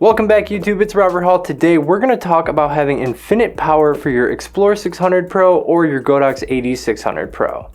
Welcome back YouTube, it's Robert Hall. Today we're going to talk about having infinite power for your XPLOR 600 Pro or your Godox AD600 Pro.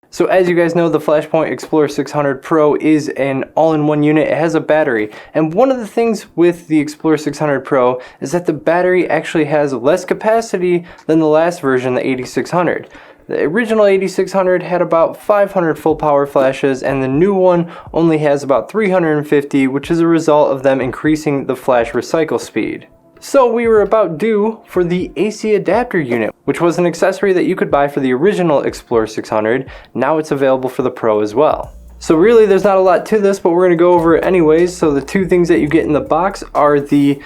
So as you guys know, the Flashpoint XPLOR 600 Pro is an all-in-one unit. It has a battery, and one of the things with the XPLOR 600 Pro is that the battery actually has less capacity than the last version, the AD600. The original AD600 had about 500 full power flashes, and the new one only has about 350, which is a result of them increasing the flash recycle speed. So we were about due for the AC adapter unit, which was an accessory that you could buy for the original XPLOR 600. Now it's available for the Pro as well. So really there's not a lot to this, but we're going to go over it anyways. So the two things that you get in the box are the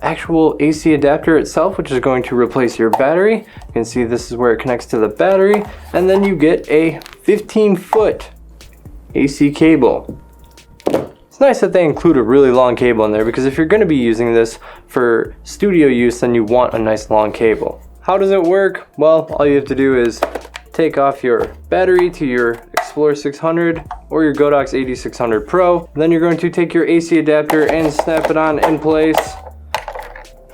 actual AC adapter itself, which is going to replace your battery. You can see this is where it connects to the battery, and then you get a 15-foot AC cable. It's nice that they include a really long cable in there, because if you're going to be using this for studio use, then you want a nice long cable. How does it work? Well, all you have to do is take off your battery to your XPLOR 600 or your Godox AD600 Pro. Then you're going to take your AC adapter and snap it on in place.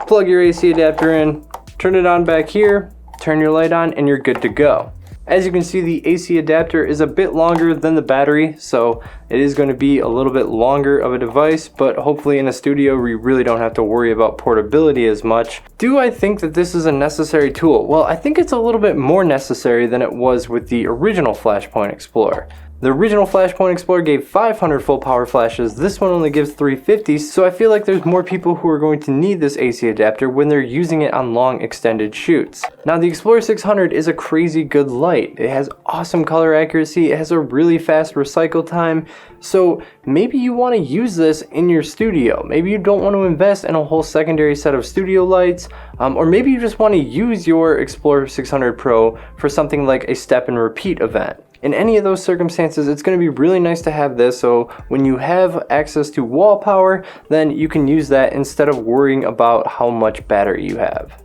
Plug your AC adapter in, turn it on back here, turn your light on, and you're good to go. As you can see, the AC adapter is a bit longer than the battery, so it is going to be a little bit longer of a device, but hopefully in a studio we really don't have to worry about portability as much. Do I think that this is a necessary tool? Well, I think it's a little bit more necessary than it was with the original Flashpoint XPLOR. The original Flashpoint XPLOR gave 500 full power flashes, this one only gives 350, so I feel like there's more people who are going to need this AC adapter when they're using it on long extended shoots. Now the XPLOR 600 is a crazy good light. It has awesome color accuracy, it has a really fast recycle time, so maybe you want to use this in your studio. Maybe you don't want to invest in a whole secondary set of studio lights, or maybe you just want to use your XPLOR 600 Pro for something like a step and repeat event. In any of those circumstances, it's going to be really nice to have this, so when you have access to wall power, then you can use that instead of worrying about how much battery you have.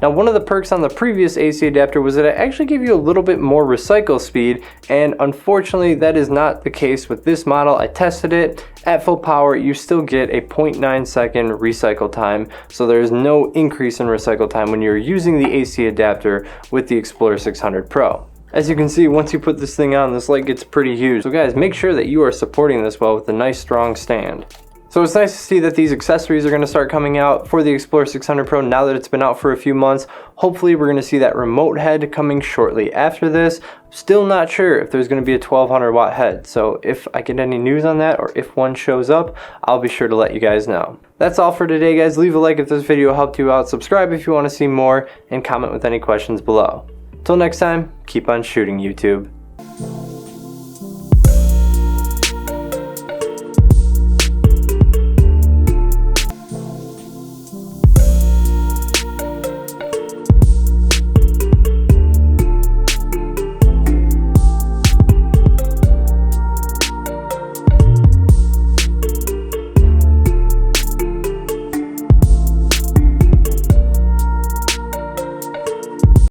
Now, one of the perks on the previous AC adapter was that it actually gave you a little bit more recycle speed, and unfortunately that is not the case with this model. I tested it. At full power, you still get a 0.9 second recycle time, so there is no increase in recycle time when you're using the AC adapter with the XPLOR 600 Pro. As you can see, once you put this thing on, this light gets pretty huge. So guys, make sure that you are supporting this well with a nice strong stand. So it's nice to see that these accessories are going to start coming out for the XPLOR 600 Pro now that it's been out for a few months. Hopefully we're going to see that remote head coming shortly after this. Still not sure if there's going to be a 1200 watt head. So if I get any news on that, or if one shows up, I'll be sure to let you guys know. That's all for today guys. Leave a like if this video helped you out. Subscribe if you want to see more, and comment with any questions below. Till next time, keep on shooting, YouTube.